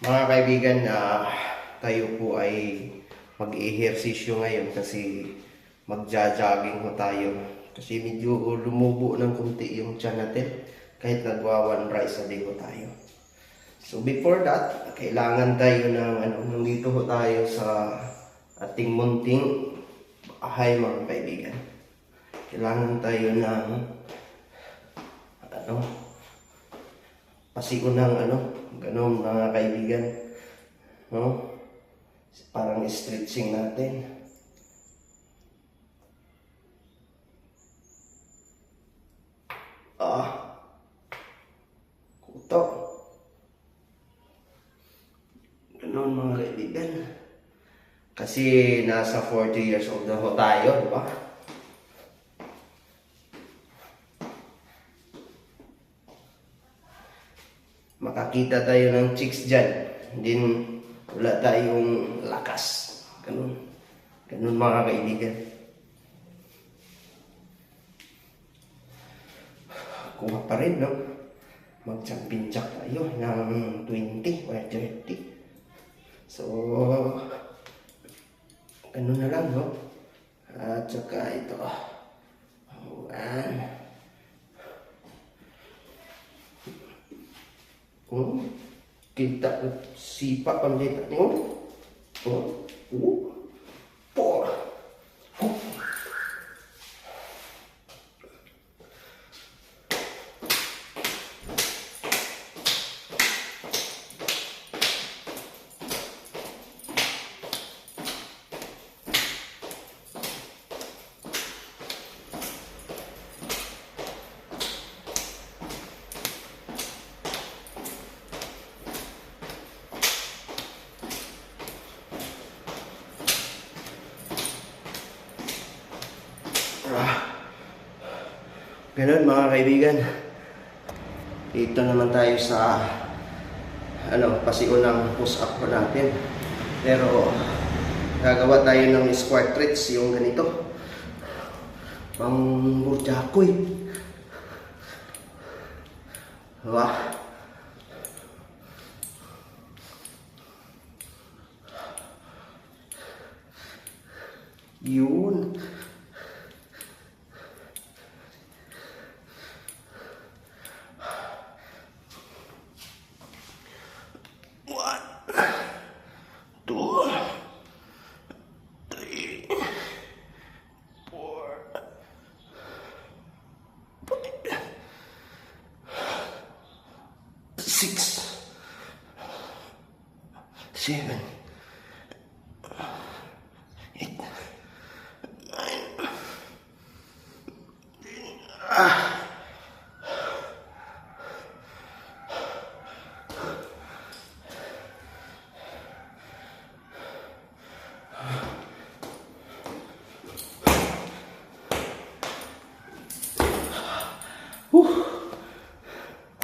Mga kaibigan, tayo po ay mag-ehersisyo ngayon kasi magja-jogging ho tayo. Kasi medyo lumubo ng kunti yung tiyan natin kahit nagwa one rice a day ho tayo. So before that, kailangan tayo ng nandito ho tayo sa ating munting bahay mga kaibigan. Kailangan tayo ng pasiunang ganun mga kaibigan. No? Parang stretching natin. Kuto. Ganun mga kaibigan. Kasi nasa 40 years old na ho tayo, di ba? Makakita tayo ng chicks dyan. Din wala tayong lakas. Ganun. Ganun mga kaibigan. Kuha pa rin, no? Mag-champion-chak tayo ng 20 or 30. So, ganun na lang, no? At saka ito. Ayan. Kita sipa pandita nyo. Por. Ganun mga kaibigan. Dito naman tayo sa pasiunang push-up pa natin. Pero gagawa tayo ng squat reach, yung ganito. Pang burjakoy. Diba? Yun. Six, 7,